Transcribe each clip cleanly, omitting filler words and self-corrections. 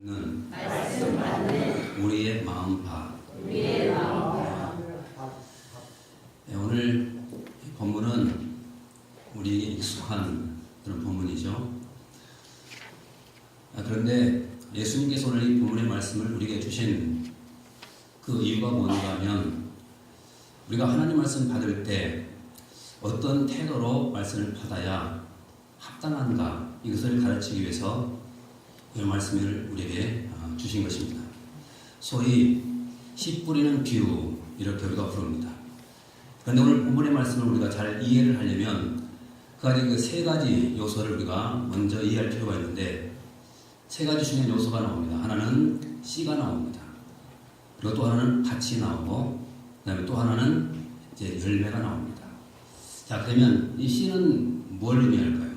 는 우리의 마음파. 네, 오늘 본문은 우리에게 익숙한 그런 본문이죠. 그런데 예수님께서 오늘 이 본문의 말씀을 우리에게 주신 그 이유가 뭔가 하면, 우리가 하나님 말씀 받을 때 어떤 태도로 말씀을 받아야 합당한가, 이것을 가르치기 위해서 이 말씀을 우리에게 주신 것입니다. 소위 씨 뿌리는 비유, 이렇게 우리가 부릅니다. 그런데 오늘 본문의 말씀을 우리가 잘 이해를 하려면 그 세 가지 요소를 우리가 먼저 이해할 필요가 있는데, 세 가지 중에 요소가 나옵니다. 하나는 씨가 나옵니다. 그리고 또 하나는 밭이 나오고, 그 다음에 또 하나는 이제 열매가 나옵니다. 자, 그러면 이 씨는 뭘 의미할까요?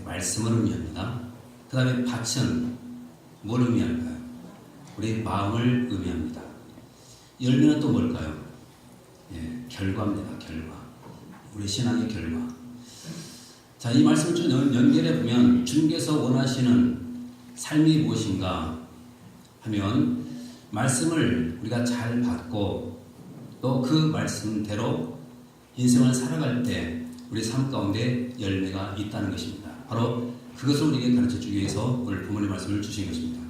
말씀을 의미합니다. 그 다음에 밭은 뭘 의미할까요? 우리 마음을 의미합니다. 열매는 또 뭘까요? 결과입니다. 결과. 우리 신앙의 결과. 자, 이 말씀을 좀 연결해 보면, 주님께서 원하시는 삶이 무엇인가 하면, 말씀을 우리가 잘 받고 또 그 말씀대로 인생을 살아갈 때 우리 삶 가운데 열매가 있다는 것입니다. 바로 그것을 우리에게 가르쳐주기 위해서 오늘 본문의 말씀을 주신 것입니다.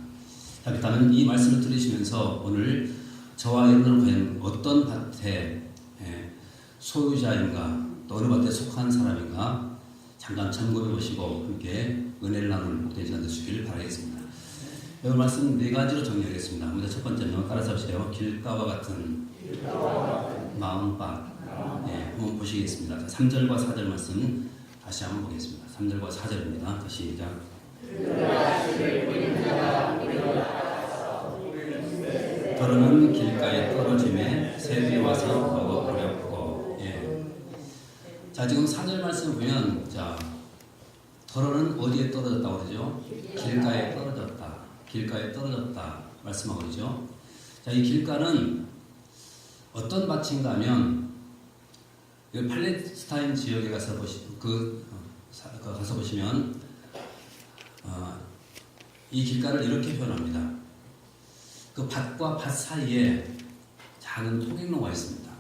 자, 일단은 이 말씀을 들으시면서 오늘 저와 여러분은 과연 어떤 밭의 소유자인가, 또 어느 밭에 속한 사람인가 잠깐 점검해 보시고 함께 은혜를 나누는 복된 시간 되시길 바라겠습니다. 오늘 말씀 네 가지로 정리하겠습니다. 먼저 첫 번째는 따라서 하세요. 길가와 같은 마음밭. 한번 보시겠습니다. 3절과 4절 말씀 다시 한번 보겠습니다. 3절과 4절입니다. 다시 시작. 더러는 길가에 떨어짐에 새들이 와서 먹어버렸고. 자, 지금 4절 말씀 보면, 자, 더러는 어디에 떨어졌다고 그러죠? 길가에 떨어졌다. 길가에 떨어졌다 말씀하고 그러죠. 자, 이 길가는 어떤 밭인가 하면, 팔레스타인 지역에 가서 보시면 이 길가를 이렇게 표현합니다. 그 밭과 밭 사이에 작은 통행로가 있습니다.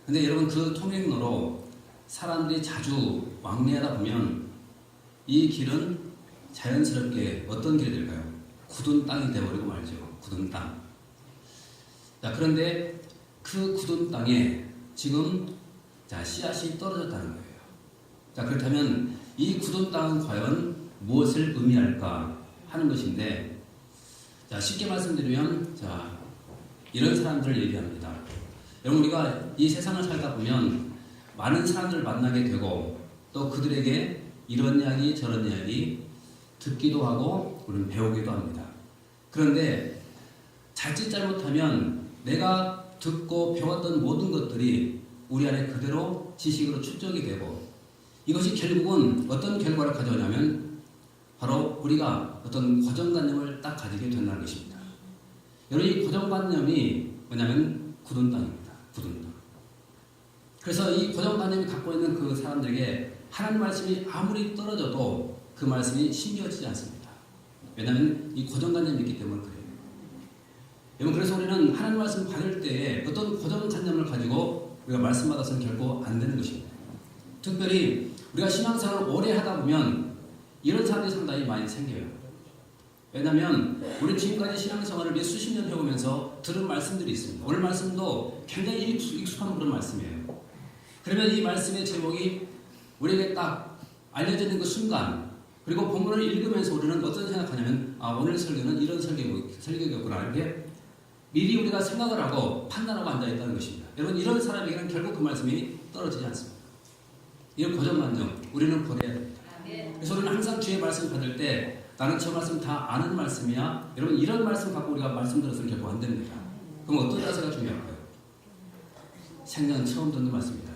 근데 여러분, 그 통행로로 사람들이 자주 왕래하다 보면 이 길은 자연스럽게 어떤 길이 될까요? 굳은 땅이 되어버리고 말죠. 굳은 땅. 자, 그런데 그 굳은 땅에 지금 씨앗이 떨어졌다는 거예요. 자, 그렇다면 이 굳은 땅은 과연 무엇을 의미할까 하는 것인데, 자, 쉽게 말씀드리면, 자, 이런 사람들을 얘기합니다. 여러분, 우리가 이 세상을 살다 보면 많은 사람들을 만나게 되고, 또 그들에게 이런 이야기 저런 이야기 듣기도 하고 우리는 배우기도 합니다. 그런데 자칫 잘못하면 내가 듣고 배웠던 모든 것들이 우리 안에 그대로 지식으로 축적이 되고, 이것이 결국은 어떤 결과를 가져오냐면 바로 우리가 어떤 고정관념을 딱 가지게 된다는 것입니다. 여러분, 이 고정관념이 뭐냐면 굳은 땅입니다. 굳은 땅. 그래서 이 고정관념이 갖고 있는 그 사람들에게 하나님 말씀이 아무리 떨어져도 그 말씀이 심겨지지 않습니다. 왜냐하면 이 고정관념이 있기 때문에 그래요. 여러분, 그래서 우리는 하나님 말씀 받을 때에 어떤 고정관념을 가지고 우리가 말씀 받아서는 결코 안 되는 것입니다. 특별히 우리가 신앙생활을 오래 하다 보면 이런 사람들이 상당히 많이 생겨요. 왜냐하면 우리 지금까지 신앙생활을 몇 수십 년 해오면서 들은 말씀들이 있습니다. 오늘 말씀도 굉장히 익숙한 그런 말씀이에요. 그러면 이 말씀의 제목이 우리에게 딱 알려지는 그 순간, 그리고 본문을 읽으면서 우리는 어떤 생각하냐면, 오늘 설교는 이런 설교겠구나, 이렇게 미리 우리가 생각을 하고 판단하고 앉아있다는 것입니다. 여러분, 이런 사람에게는 결국 그 말씀이 떨어지지 않습니다. 이런 고정관념 우리는 버려야 됩니다. 그래서 우리는 항상 주의 말씀 받을 때 나는 저 말씀 다 아는 말씀이야, 여러분, 이런 말씀 갖고 우리가 말씀 들었으면 결코 안 됩니다. 그럼 어떤 자세가 중요할까요? 생전 처음 듣는 말씀입니다.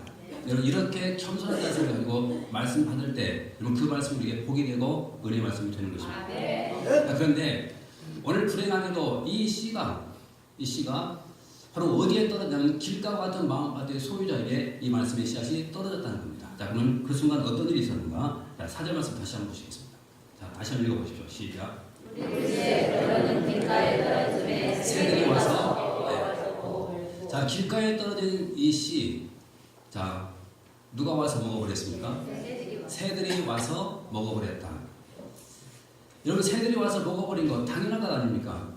여러분, 이렇게 겸손한 자세를 가지고 말씀 받을 때 여러분, 그 말씀이 우리에게 복이 되고 은혜의 말씀이 되는 것입니다. 그런데 오늘 불행하게도 이 씨가 바로 어디에 떨어졌냐면 길가와 같은 마음밭의 소유자에게 이 말씀의 씨앗이 떨어졌다는 겁니다. 자, 그러면 그 순간 어떤 일이 있었는가? 자, 4절 말씀 다시 한번 보시겠습니다. 자, 다시 한번 읽어보십시오. 시작. 새들이 와서 네. 자, 길가에 떨어진 이 씨, 자, 누가 와서 먹어버렸습니까? 새들이 와서 먹어버렸다. 여러분, 새들이 와서 먹어버린 거 당연한 것 아닙니까?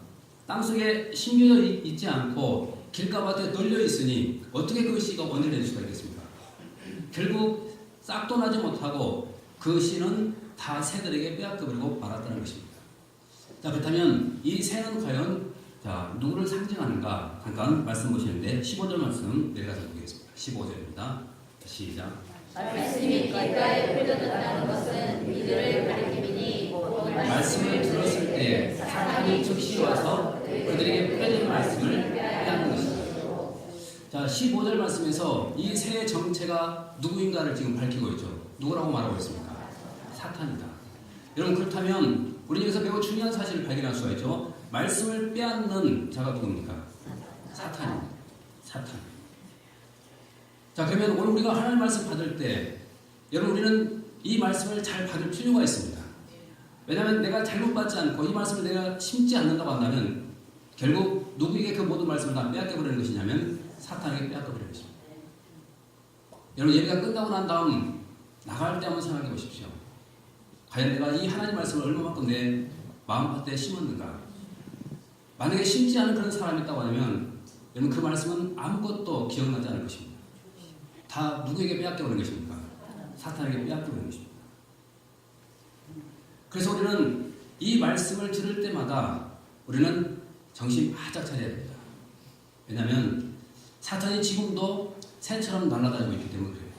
땅속에 심겨져 있지 않고 길가밭에 널려 있으니 어떻게 그 씨가 원인될 수가 있겠습니까? 결국 싹도 나지 못하고 그 씨는 다 새들에게 빼앗겨버리고 말았다는 것입니다. 자, 그렇다면 이 새는 과연 자, 누구를 상징하는가? 잠깐 말씀 보시는데 15절 말씀 내려가서 보겠습니다. 15절입니다. 시작. 말씀이 길가에 흘러졌다는 것은 이들을 가리킴이니 말씀을 들었을 때 사탄이 즉시 와서 그들에게 뿌려진 말씀을 빼앗는 것입니다. 자, 15절 말씀에서 이 새의 정체가 누구인가를 지금 밝히고 있죠. 누구라고 말하고 있습니까? 사탄이다. 여러분, 그렇다면 우리 여기서 매우 중요한 사실을 발견할 수가 있죠. 말씀을 빼앗는 자가 누굽니까? 사탄입니다. 사탄. 자, 그러면 오늘 우리가 하나님 말씀 받을 때 여러분, 우리는 이 말씀을 잘 받을 필요가 있습니다. 왜냐하면 내가 잘못 받지 않고 이 말씀을 내가 심지 않는다고 한다면 결국 누구에게 그 모든 말씀을 다 빼앗겨버리는 것이냐면 사탄에게 빼앗겨버리는 것입니다. 여러분, 예배가 끝나고 난 다음 나갈 때 한번 생각해 보십시오. 과연 내가 이 하나님 말씀을 얼마만큼 내 마음밭에 심었는가? 만약에 심지 않은 그런 사람이 있다고 하면 여러분, 그 말씀은 아무것도 기억나지 않을 것입니다. 다 누구에게 빼앗겨버리는 것입니까? 사탄에게 빼앗겨버리는 것입니다. 그래서 우리는 이 말씀을 들을 때마다 우리는 정신 바짝 차려야 됩니다. 왜냐하면 사탄이 지금도 새처럼 날아다니고 있기 때문에 그래요.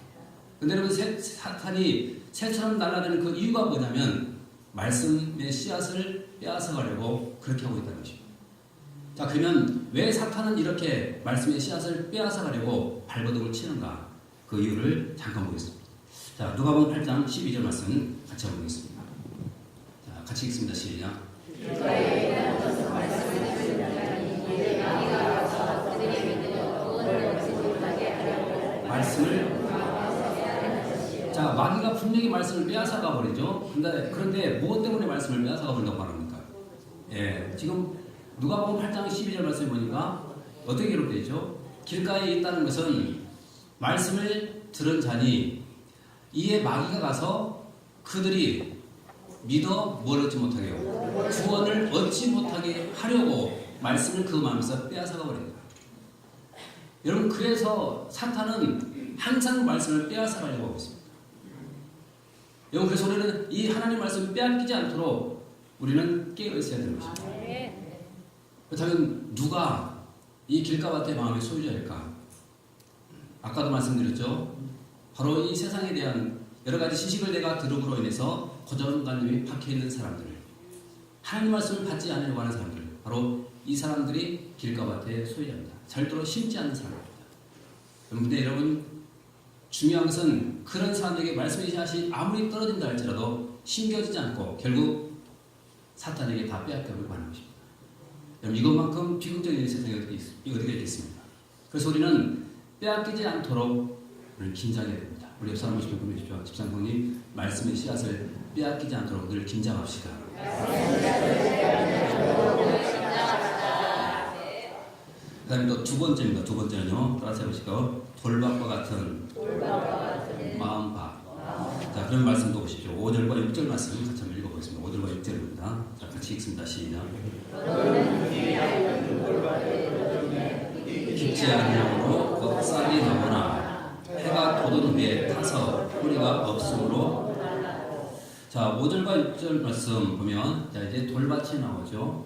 근데 여러분, 사탄이 새처럼 날아다니는 그 이유가 뭐냐면 말씀의 씨앗을 빼앗아가려고 그렇게 하고 있다는 것입니다. 자, 그러면 왜 사탄은 이렇게 말씀의 씨앗을 빼앗아가려고 발버둥을 치는가? 그 이유를 잠깐 보겠습니다. 자, 누가복음 8장 12절 말씀 같이 보겠습니다. 자, 같이 읽습니다. 시작. 말씀을 자, 마귀가 분명히 말씀을 빼앗아가 버리죠. 그런데 무엇 때문에 말씀을 빼앗아가 버린다고 말합니까? 예, 지금 누가복음 8장 12절 말씀에 보니까 어떻게 기록되어 있죠? 길가에 있다는 것은 말씀을 들은 자니 이에 마귀가 가서 그들이 믿어 뭘 얻지 못하게 하고 구원을 얻지 못하게 하려고 말씀을 그 마음에서 빼앗아가 버립니다. 여러분, 그래서 사탄은 항상 말씀을 빼앗아가려고 하고 있습니다. 여러분, 그래서 우리는 이 하나님 말씀을 빼앗기지 않도록 우리는 깨어 있어야 되는 것입니다. 그렇다면 누가 이 길가밭의 마음의 소유자일까? 아까도 말씀드렸죠. 바로 이 세상에 대한 여러 가지 지식을 내가 들음으로 인해서 고정관념이 박혀있는 사람들, 하나님 말씀을 받지 않으려고 하는 사람들, 바로 이 사람들이 길가밭의 소유자입니다. 절대로 심지 않는 사람입니다. 그런데 여러분, 중요한 것은 그런 사람에게 말씀의 씨앗이 아무리 떨어진다 할지라도 심겨지지 않고 결국 사탄에게 다 빼앗겨버리고 하는 것입니다. 여러분, 이것만큼 비극적인 세상이 어디가 있겠습니까? 그래서 우리는 빼앗기지 않도록 우리는 긴장해야 됩니다. 우리 옆 사람 보시면 보내주십시오. 집사님님, 말씀의 씨앗을 빼앗기지 않도록 늘 긴장합시다. 그 다음에 또 두 번째입니다. 두 번째는요, 따라서 해보시고, 돌밭과 같은 마음밭. 자, 그런 말씀도 보십시오. 5절과 6절 말씀 같이 한번 읽어보겠습니다. 5절과 6절입니다. 자, 같이 읽습니다. 시작. 깊지 않은 양으로 곧 쌀이 나거나 해가 돋은 후에 타서 뿌리가 없으므로. 자, 5절과 6절 말씀 보면 자, 이제 돌밭이 나오죠.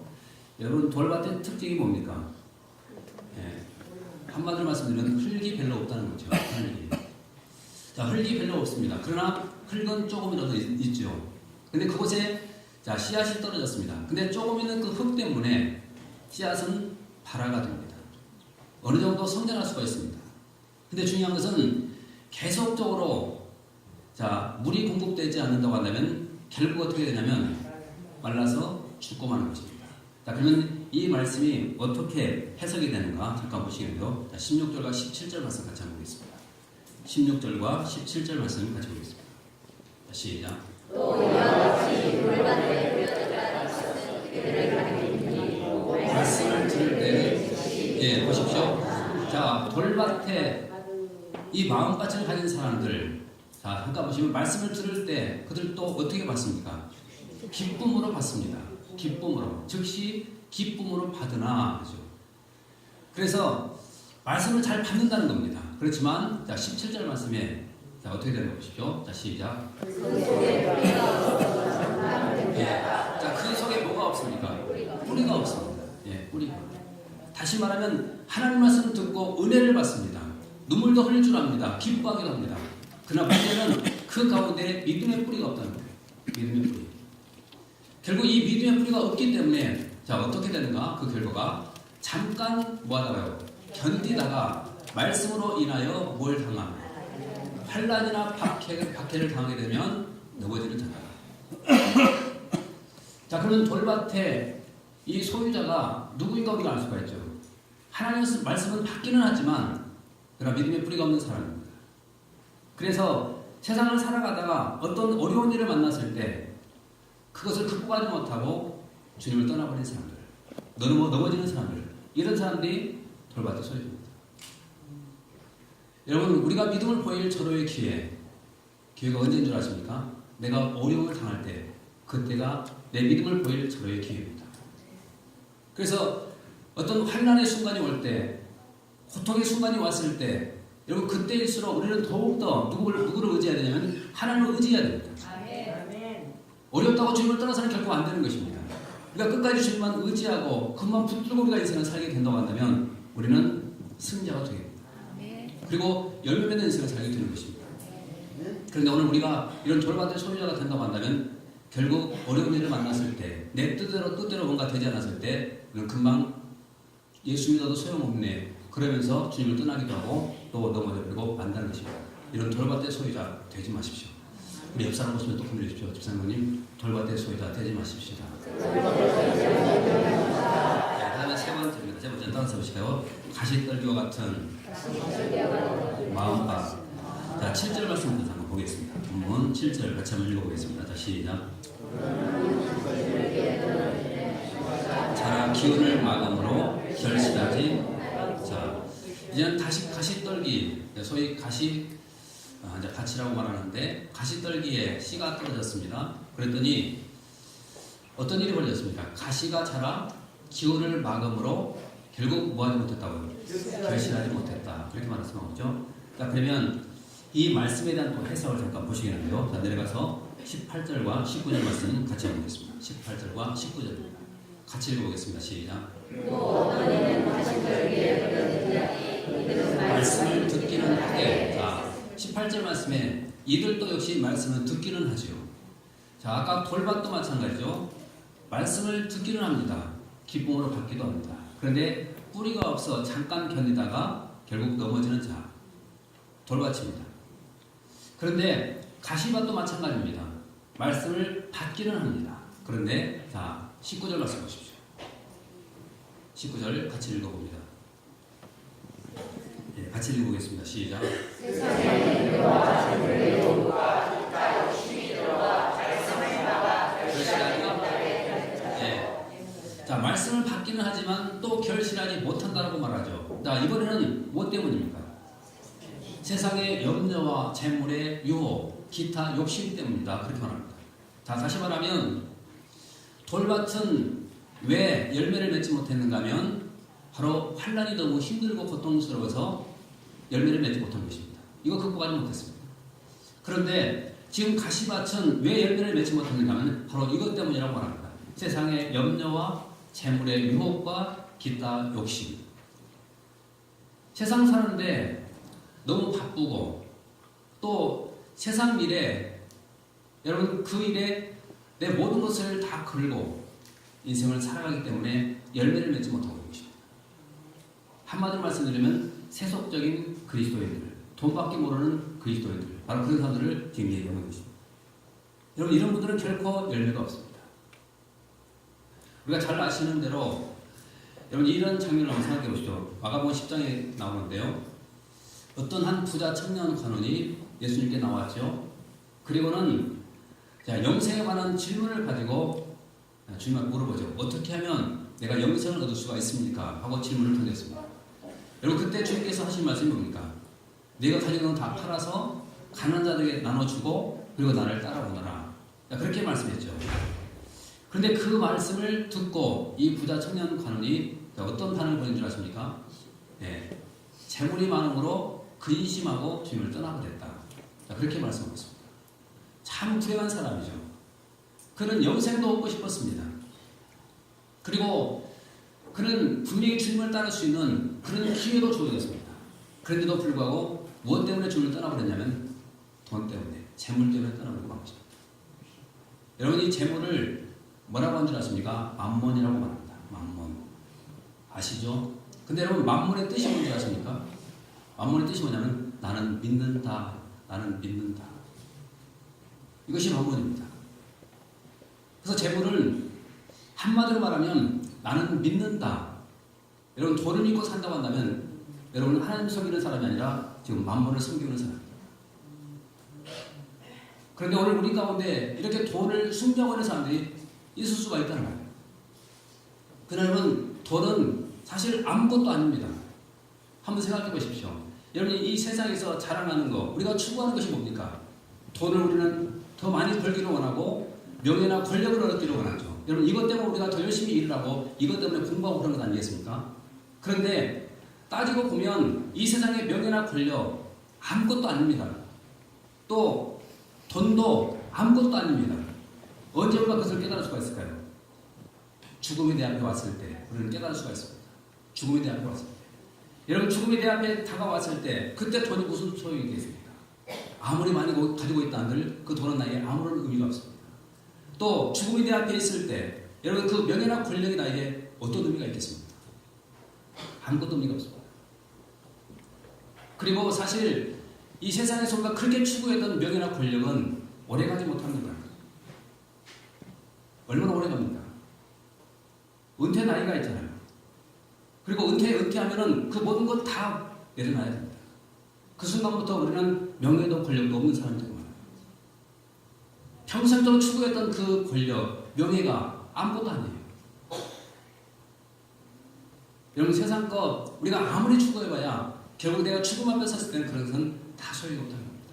여러분, 돌밭의 특징이 뭡니까? 예, 한마디로 말씀드리면 흙이 별로 없다는 거죠. 흙이. 자, 흙이 별로 없습니다. 그러나 흙은 조금이라도 있죠. 근데 그곳에 자, 씨앗이 떨어졌습니다. 근데 조금 있는 그 흙 때문에 씨앗은 발화가 됩니다. 어느 정도 성장할 수가 있습니다. 근데 중요한 것은 계속적으로 자, 물이 공급되지 않는다고 한다면 결국 어떻게 되냐면 말라서 죽고 마는 것입니다. 자, 그러면 이 말씀이 어떻게 해석이 되는가 잠깐 보시겠는데요. 자, 16절과 17절 말씀 같이 한번 보겠습니다. 16절과 17절 말씀 같이 보겠습니다. 자, 시작. 또 이와 같이 돌밭에 뿌려졌다는 것은 그들을 가리키니 말씀을 들을 때 자, 돌밭에 이 마음밭을 가진 사람들, 자, 잠깐 보시면 말씀을 들을 때 그들도 어떻게 받습니까? 기쁨으로 받습니다. 기쁨으로. 즉시 기쁨으로 받으나. 그죠? 그래서 말씀을 잘 받는다는 겁니다. 그렇지만, 자, 17절 말씀에, 자, 어떻게 되는 거 보십시오. 자, 시작. 예. 자, 그 속에 뭐가 없습니까? 뿌리가 없습니다. 예, 뿌리가. 다시 말하면, 하나님 말씀 듣고 은혜를 받습니다. 눈물도 흘릴 줄 압니다. 기뻐하기도 합니다. 그러나 문제는 그 가운데 믿음의 뿌리가 없다는 거예요. 믿음의 뿌리. 결국 이 믿음의 뿌리가 없기 때문에, 자, 어떻게 되는가? 그 결과가 잠깐 뭐하다가요? 견디다가 말씀으로 인하여 뭘 당합니다. 환난이나 박해를 당하게 되면 넘어지는 자다. 자, 그러면 돌밭에 이 소유자가 누구인가 우리가 알 수가 있죠. 하나님의 말씀은 받기는 하지만 그러나 믿음의 뿌리가 없는 사람입니다. 그래서 세상을 살아가다가 어떤 어려운 일을 만났을 때 그것을 극복하지 못하고 주님을 떠나버린 사람들, 넘어지는 사람들, 이런 사람들이 돌밭의 소유입니다. 여러분, 우리가 믿음을 보일 절호의 기회가 언제인 줄 아십니까? 내가 어려움을 당할 때, 그때가 내 믿음을 보일 절호의 기회입니다. 그래서 어떤 환난의 순간이 올 때, 고통의 순간이 왔을 때, 여러분 그때일수록 우리는 더욱더 누구를 의지해야 되냐면 하나님을 의지해야 됩니다. 어렵다고 주님을 떠나서는 결코 안 되는 것입니다. 그러니까 끝까지 주님만 의지하고 그만 붙들고 우리가 인생을 살게 된다고 한다면 우리는 승자가 되게 됩니다. 그리고 열매 맺는 인생을 살게 되는 것입니다. 그런데 오늘 우리가 이런 돌밭의 소유자가 된다고 한다면 결국 어려운 일을 만났을 때, 내 뜻대로 뭔가 되지 않았을 때 우리는 금방 예수 믿어도 소용없네 그러면서 주님을 떠나기도 하고 또 넘어져버리고 만다는 것입니다. 이런 돌밭의 소유자 되지 마십시오. 우리 옆 사람 보시면 또 건드리십시오. 집사님님, 돌밭의 소유자 되지 마십시오. 그 다음에 세 번째입니다. 세 번째는 따라서 보실까요? 가시떨기와 같은 마음밭. 자, 7절 말씀부터 한번 보겠습니다. 본문 7절 같이 한번 읽어보겠습니다. 자, 시작. 자라 기운을 마감으로 결실하지. 자, 이제는 다시 가시떨기, 소위 이제 밭이라고 말하는데 가시떨기에 씨가 떨어졌습니다. 그랬더니 어떤 일이 벌어졌습니까? 가시가 자라 기운을 막음으로 결국 뭐하지 못했다고요? 결실하지 못했다. 그렇게 말할 수가 없죠. 자, 그러면 이 말씀에 대한 또 해석을 잠깐 보시겠는데요. 자, 내려가서 18절과 19절 말씀 같이 읽어보겠습니다. 18절과 19절입니다. 같이 읽어보겠습니다. 시작. 말씀을 듣기는 하되. 자, 18절 말씀에 이들도 역시 말씀을 듣기는 하지요. 자, 아까 돌밭도 마찬가지죠. 말씀을 듣기는 합니다. 기쁨으로 받기도 합니다. 그런데 뿌리가 없어 잠깐 견디다가 결국 넘어지는 자, 돌밭입니다. 그런데 가시밭도 마찬가지입니다. 말씀을 받기는 합니다. 그런데 자, 19절 말씀 보십시오. 19절 같이 읽어봅니다. 예, 같이 읽어보겠습니다. 시작. 자, 말씀을 받기는 하지만 또 결실하지 못한다고 말하죠. 자, 이번에는 무엇 때문입니까? 세상의 염려와 재물의 유혹, 기타 욕심 때문이다. 그렇게 말합니다. 자, 다시 말하면 돌밭은 왜 열매를 맺지 못했는가 하면 바로 환난이 너무 힘들고 고통스러워서 열매를 맺지 못한 것입니다. 이거 극복하지 못했습니다. 그런데 지금 가시밭은 왜 열매를 맺지 못했는가 하면 바로 이것 때문이라고 말합니다. 세상의 염려와 재물의 유혹과 기타 욕심. 세상 사는데 너무 바쁘고 또 세상 일에 여러분 그 일에 내 모든 것을 다 걸고 인생을 살아가기 때문에 열매를 맺지 못하고 있는 것입니다. 한마디로 말씀드리면 세속적인 그리스도인들, 돈밖에 모르는 그리스도인들, 바로 그런 사람들을 지금 얘기하는 것입니다. 여러분 이런 분들은 결코 열매가 없습니다. 우리가 잘 아시는 대로 여러분 이런 장면을 한번 생각해 보시죠. 마가복음 10장에 나오는데요. 어떤 한 부자 청년 관원이 예수님께 나왔죠. 그리고는 영생에 관한 질문을 가지고 주님한테 물어보죠. 어떻게 하면 내가 영생을 얻을 수가 있습니까? 하고 질문을 던졌습니다. 여러분 그때 주님께서 하신 말씀이 뭡니까? 네가 가진 건 다 팔아서 가난한 자들에게 나눠주고 그리고 나를 따라오너라. 그렇게 말씀했죠. 그런데 그 말씀을 듣고 이 부자 청년 관원이 어떤 반응을 보인 줄 아십니까? 네. 재물이 많음으로 근심하고 주님을 떠나버렸다. 그렇게 말씀하고 있습니다. 참 불행한 사람이죠. 그는 영생도 얻고 싶었습니다. 그리고 그는 분명히 주님을 따를 수 있는 그런 기회도 주어졌습니다. 그런데도 불구하고 무엇 때문에 주님을 떠나버렸냐면 돈 때문에, 재물 때문에 떠나버리고 만 것입니다. 여러분 이 재물을 뭐라고 하는 줄 아십니까? 만몬이라고 말합니다. 만몬. 아시죠? 근데 여러분 만몬의 뜻이 뭔지 아십니까? 만몬의 뜻이 뭐냐면 나는 믿는다. 나는 믿는다. 이것이 만몬입니다. 그래서 재물을 한마디로 말하면 나는 믿는다. 여러분 돈을 믿고 산다고 한다면 여러분은 하나님 섬기는 사람이 아니라 지금 만몬을 섬기는 사람입니다. 그런데 오늘 우리 가운데 이렇게 돈을 숨겨버리는 사람들이 있을 수가 있다는 거예요. 그러면 돈은 사실 아무것도 아닙니다. 한번 생각해 보십시오. 여러분이 이 세상에서 자랑하는 거, 우리가 추구하는 것이 뭡니까? 돈을 우리는 더 많이 벌기를 원하고 명예나 권력을 얻기를 원하죠. 여러분 이것 때문에 우리가 더 열심히 일을 하고 이것 때문에 공부하고 그런 것 아니겠습니까? 그런데 따지고 보면 이 세상의 명예나 권력 아무것도 아닙니다. 또 돈도 아무것도 아닙니다. 언제 우리가 그것을 깨달을 수가 있을까요? 죽음이 내 앞에 왔을 때 우리는 깨달을 수가 있습니다. 죽음이 내 앞에 왔을 때. 여러분 죽음이 내 앞에 다가왔을 때 그때 돈이 무슨 소용이 있겠습니까? 아무리 많이 가지고 있다 한들 그 돈은 나에게 아무런 의미가 없습니다. 또 죽음이 내 앞에 있을 때 여러분 그 명예나 권력이 나에게 어떤 의미가 있겠습니까? 아무것도 의미가 없습니다. 그리고 사실 이 세상에서 우리가 그렇게 추구했던 명예나 권력은 오래가지 못합니다. 얼마나 오래갑니까? 은퇴 나이가 있잖아요. 그리고 은퇴하면은 그 모든 것 다 내려놔야 됩니다. 그 순간부터 우리는 명예도 권력도 없는 사람이 되고 말아요. 평생도록 추구했던 그 권력, 명예가 아무것도 아니에요. 여러분 세상 것 우리가 아무리 추구해봐야 결국 내가 죽음 앞에 섰을 때는 그런 것은 다 소용이 없다는 겁니다.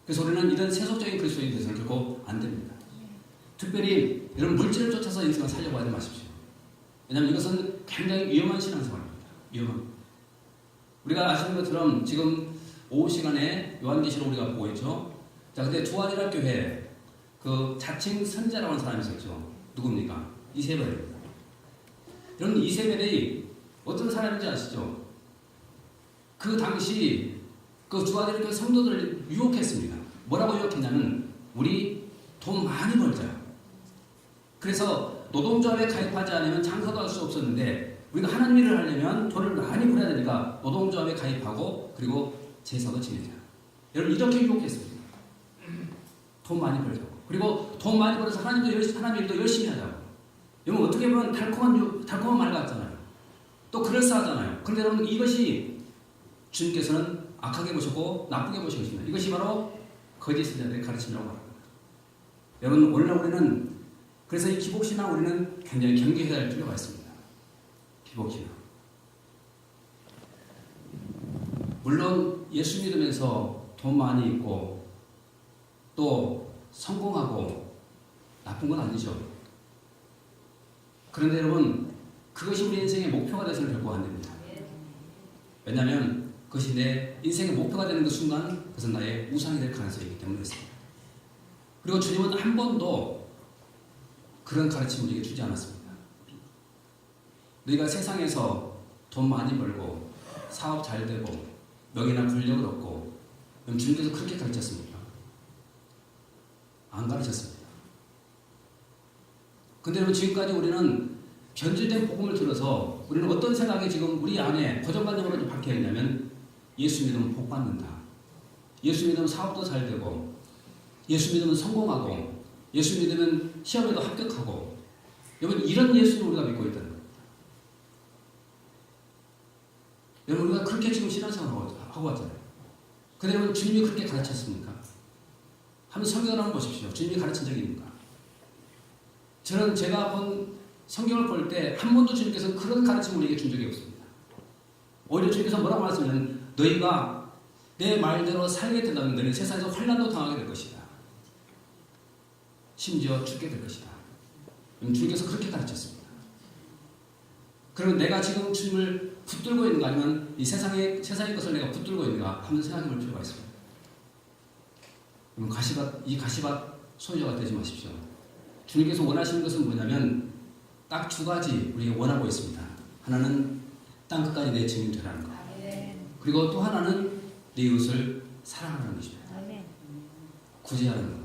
그래서 우리는 이런 세속적인 그리스도인이 되어서는 결코 안 됩니다. 특별히 여러분 물질을 쫓아서 인생을 살려고 하지 마십시오. 왜냐하면 이것은 굉장히 위험한 신앙생활입니다. 위험합니다. 우리가 아시는 것처럼 지금 오후 시간에 요한계시록 우리가 보고 있죠. 자, 근데 두아리라 교회 그 자칭 선자라고 하는 사람이 있었죠. 누굽니까? 이세벨입니다. 여러분 이세벨이 어떤 사람인지 아시죠? 그 당시 그 두아리라 교회 성도들을 유혹했습니다. 뭐라고 유혹했냐면 우리 돈 많이 벌자. 그래서 노동조합에 가입하지 않으면 장사도 할 수 없었는데 우리가 하나님 일을 하려면 돈을 많이 벌어야 되니까 노동조합에 가입하고 그리고 제사도 지내자. 여러분 이렇게 유혹했습니다. 돈 많이 벌자고. 그리고 돈 많이 벌어서 하나님 일도 열심히 하자고. 여러분 어떻게 보면 달콤한 말 같잖아요. 또 그럴싸하잖아요. 그런데 여러분 이것이 주님께서는 악하게 보셨고 나쁘게 보신 것입니다. 이것이 바로 거짓 선자들의 가르침이라고 말합니다. 여러분 오늘날 우리는 그래서 이 기복신앙 우리는 굉장히 경계해야 할 필요가 있습니다. 기복신앙. 물론 예수 믿으면서 돈 많이 있고 또 성공하고 나쁜 건 아니죠. 그런데 여러분 그것이 우리 인생의 목표가 되서는 결코 안 됩니다. 왜냐하면 그것이 내 인생의 목표가 되는 그 순간 그것은 나의 우상이 될 가능성이 있기 때문에 그렇습니다. 그리고 주님은 한 번도 그런 가르침을 우리에게 주지 않았습니다. 너희가 세상에서 돈 많이 벌고 사업 잘 되고 명예나 권력을 얻고 주님께서 그렇게 가르쳤습니까? 안 가르쳤습니다. 근데 여러분 지금까지 우리는 변질된 복음을 들어서 우리는 어떤 생각이 지금 우리 안에 고정관념으로 박혀있냐면 예수 믿으면 복 받는다. 예수 믿으면 사업도 잘 되고 예수 믿으면 성공하고 예수 믿으면 시험에도 합격하고 여러분 이런 예수를 우리가 믿고 있다는 겁니다. 여러분 우리가 그렇게 지금 신앙생활을 하고 왔잖아요. 근데 여러분 주님이 그렇게 가르쳤습니까? 한번 성경을 한번 보십시오. 주님이 가르친 적이 있는가? 저는 제가 본 성경을 볼 때 한 번도 주님께서 그런 가르침을 우리에게 준 적이 없습니다. 오히려 주님께서 뭐라고 말씀하시냐면 너희가 내 말대로 살게 된다면 너희는 세상에서 환난도 당하게 될 것이다. 심지어 죽게 될 것이다. 주님께서 그렇게 가르쳤습니다. 그러면 내가 지금 주님을 붙들고 있는가 아니면 이 세상의 것을 내가 붙들고 있는가 한번 생각해 볼 필요가 있습니다. 그럼 이 가시밭 소유자가 되지 마십시오. 주님께서 원하시는 것은 뭐냐면 딱 두 가지 우리가 원하고 있습니다. 하나는 땅 끝까지 내 증인 되라는 것. 그리고 또 하나는 내 이웃을 사랑하는 것입니다. 구제하는 것.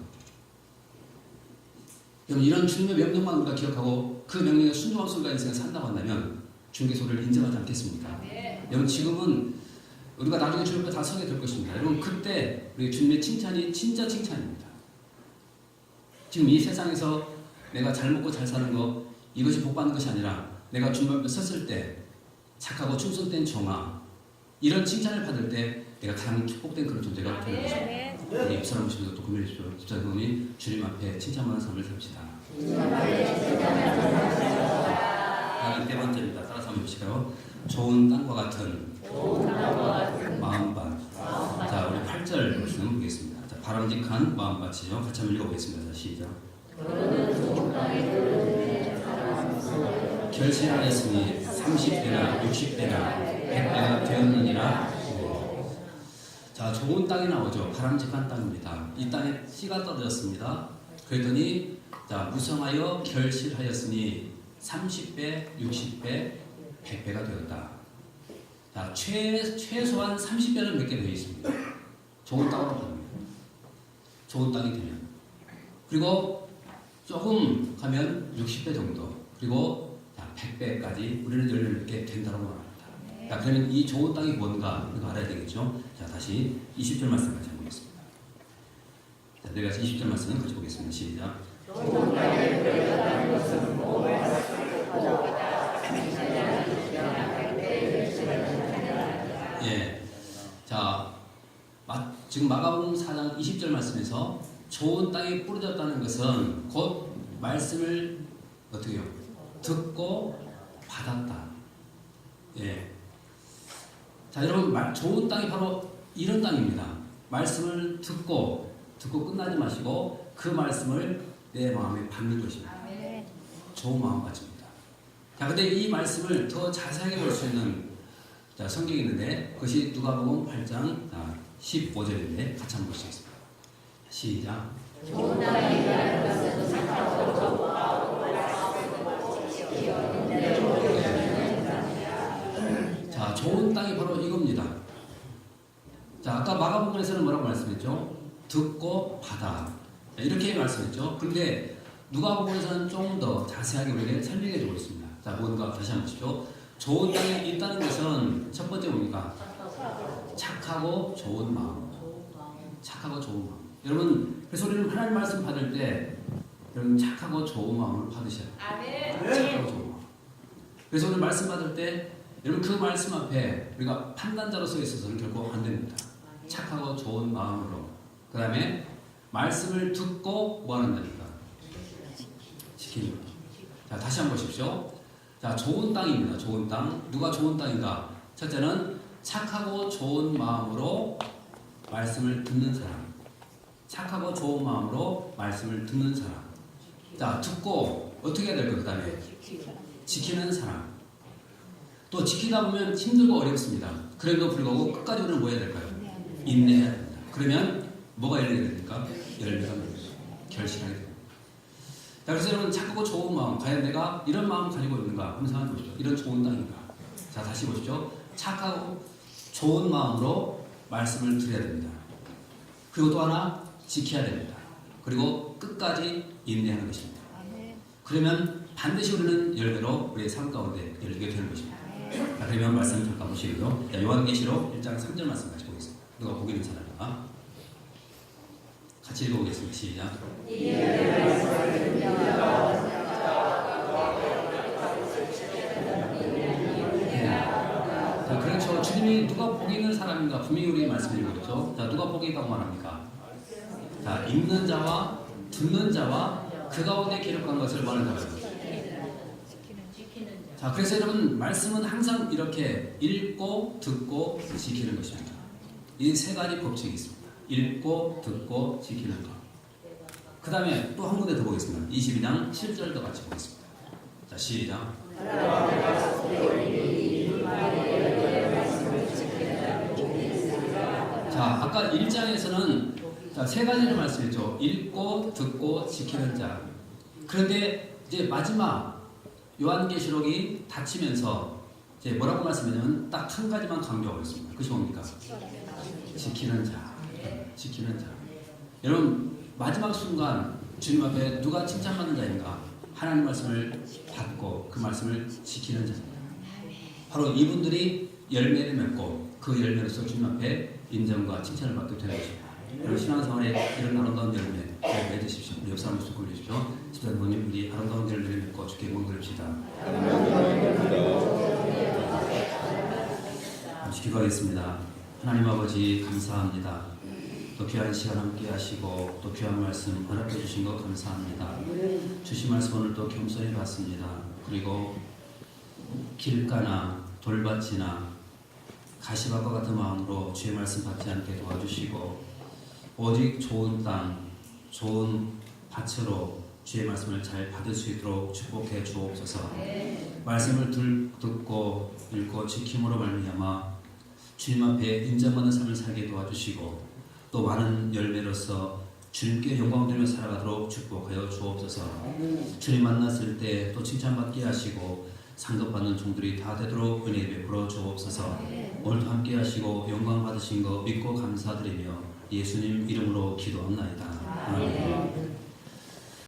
여러분 이런 주님의 명령만 우리가 기억하고 그 명령에 순종한 순간 인생을 산다고 한다면 주님께서 우리를 인정하지 않겠습니까? 여러분 지금은 우리가 나중에 주님 앞에 다 서게 될 것입니다. 여러분 그때 우리 주님의 칭찬이 진짜 칭찬입니다. 지금 이 세상에서 내가 잘 먹고 잘 사는 거 이것이 복받는 것이 아니라 내가 주님 앞에 섰을 때 착하고 충성된 종아 이런 칭찬을 받을 때 내가 가장 축복된 그런 존재가 되는 것입니다. 우리 입사람 보시면서 또 고민해 주십시오. 집사님이 주님 앞에 칭찬받는 삶을 삽시다. 네 번째입니다. 따라서 한번 해보실까요? 좋은 땅과 같은 마음밭. 자, 우리 8절 말씀 보겠습니다. 자, 바람직한 마음밭이요. 같이 한번 읽어보겠습니다. 자, 시작. 결실하였으니 30배나 60배나 100배가 되었느니라. 네. 자, 좋은 땅이 나오죠. 바람직한 땅입니다. 이 땅에 씨가 떨어졌습니다. 그랬더니 자, 무성하여 결실하였으니 30배, 60배, 100배가 되었다. 자, 최소한 30배는 몇 개 되어 있습니다. 좋은 땅으로 갑니다. 좋은 땅이 되면. 그리고 조금 가면 60배 정도. 그리고 100배까지 우리는 열매를 된다고 말합니다. 자, 그러면 이 좋은 땅이 뭔가 이거 알아야 되겠죠? 자, 다시 20절 말씀 같이 보겠습니다. 자, 내려가서 20절 말씀 같이 보겠습니다. 시작. 예. 자, 지금 마가복음 4장 20절 말씀에서 좋은 땅이 뿌려졌다는 것은 곧 말씀을 어떻게 해요? 듣고 받았다. 예. 자, 여러분, 좋은 땅이 바로 이런 땅입니다. 말씀을 듣고 끝나지 마시고 그 말씀을 내 마음에 받는 것입니다. 좋은 마음가짐입니다. 자, 근데 이 말씀을 더 자세하게 볼 수 있는 성경이 있는데 그것이 누가복음 8장 15절인데 같이 한번 보시겠습니다. 시작. 좋은 땅이 되는 것은 착하고 자, 좋은 땅이 바로 이겁니다. 자, 아까 마가복음에서는 뭐라고 말씀했죠? 듣고 받아. 이렇게 말씀했죠. 근데 누가복음에서는 좀 더 자세하게 우리에게 설명해 주고 있습니다. 자, 뭔가 다시 한번 보십시오. 좋은 땅에 있다는 것은 첫 번째 뭡니까? 착하고 좋은 마음. 착하고 좋은 마음. 여러분, 그래서 우리는 하나님 말씀 받을 때 여러분 착하고 좋은 마음을 받으셔야 돼요. 착하고 좋은 마음. 그래서 오늘 말씀 받을 때 여러분 그 말씀 앞에 우리가 판단자로 서 있어서는 결코 안 됩니다. 착하고 좋은 마음으로. 그 다음에 말씀을 듣고 뭐 하는다니까? 지키는 것. 자, 다시 한번 보십시오. 자, 좋은 땅입니다. 좋은 땅. 누가 좋은 땅인가? 첫째는 착하고 좋은 마음으로 말씀을 듣는 사람. 착하고 좋은 마음으로 말씀을 듣는 사람. 자, 듣고 어떻게 해야 될까? 그 다음에 지키는 사람. 또 지키다 보면 힘들고 어렵습니다. 그래도 불구하고 끝까지 우리는 뭐 해야 될까요? 인내해야 됩니다. 그러면 뭐가 열리게 됩니까? 열매가 결실하게 됩니다. 자, 그래서 여러분 착하고 좋은 마음, 과연 내가 이런 마음 가지고 있는가? 한번 생각해 보십시오. 이런 좋은 땅인가? 자, 다시 보십시오. 착하고 좋은 마음으로 말씀을 드려야 됩니다. 그리고 또 하나 지켜야 됩니다. 그리고 끝까지 인내하는 것입니다. 그러면 반드시 우리는 열매로 우리의 삶 가운데 열리게 되는 것입니다. 자, 그러면 말씀 잠깐 보시고요. 요한계시록 1장 3절 말씀 같이 보겠습니다. 누가 보기 있는 사람인가? 같이 읽어보겠습니다. 시작. 자, 그렇죠. 주님이 누가 복이 있는 사람인가 분명히 우리에게 말씀드리고 있죠. 자, 누가 복이 있다고 말합니까? 자, 읽는 자와 듣는 자와 그 가운데 기록한 것을 말하는 자가 자, 그래서 여러분 말씀은 항상 이렇게 읽고 듣고 지키는 것입니다. 이 세 가지 법칙이 있습니다. 읽고 듣고 지키는 것. 그 다음에 또 한 군데 더 보겠습니다. 22장 7절도 같이 보겠습니다. 자, 시작. 자, 아까 1장에서는 세 가지를 말씀했죠. 읽고 듣고 지키는 자. 그런데 이제 마지막 요한계시록이 닫히면서 이제 뭐라고 말씀하냐면 딱 한 가지만 강조하고 있습니다. 그것이 뭡니까? 지키는 자. 지키는 자. 여러분 마지막 순간 주님 앞에 누가 칭찬받는 자인가? 하나님 말씀을 받고 그 말씀을 지키는 자입니다. 바로 이분들이 열매를 맺고 그 열매로서 주님 앞에 인정과 칭찬을 받게 되는 것입니다. 여러분 신앙생활에 이런 아름다운 열매 맺으십시오. 우리 옆 사람 손 올리십시오. 집사님님 우리 아름다운 열매를 맺고 주께 영광 드립시다. 잠시 기도하겠습니다. 하나님 아버지 감사합니다. 또 귀한 시간 함께 하시고 또 귀한 말씀 허락해 주신 것 감사합니다. 주신 말씀 오늘 또 겸손히 받습니다. 그리고 길가나 돌밭이나 가시밭과 같은 마음으로 주의 말씀 받지 않게 도와주시고 오직 좋은 땅, 좋은 밭으로 주의 말씀을 잘 받을 수 있도록 축복해 주옵소서. 말씀을 듣고 읽고 지킴으로 말미암아 주님 앞에 인정받는 삶을 살게 도와주시고 또 많은 열매로서 주님께 영광 드리며 살아가도록 축복하여 주옵소서. 주님 만났을 때 또 칭찬받게 하시고 상급받는 종들이 다 되도록 은혜 베풀어 주옵소서. 오늘도 함께 하시고 영광 받으신 거 믿고 감사드리며 예수님 이름으로 기도합나이다. 아멘.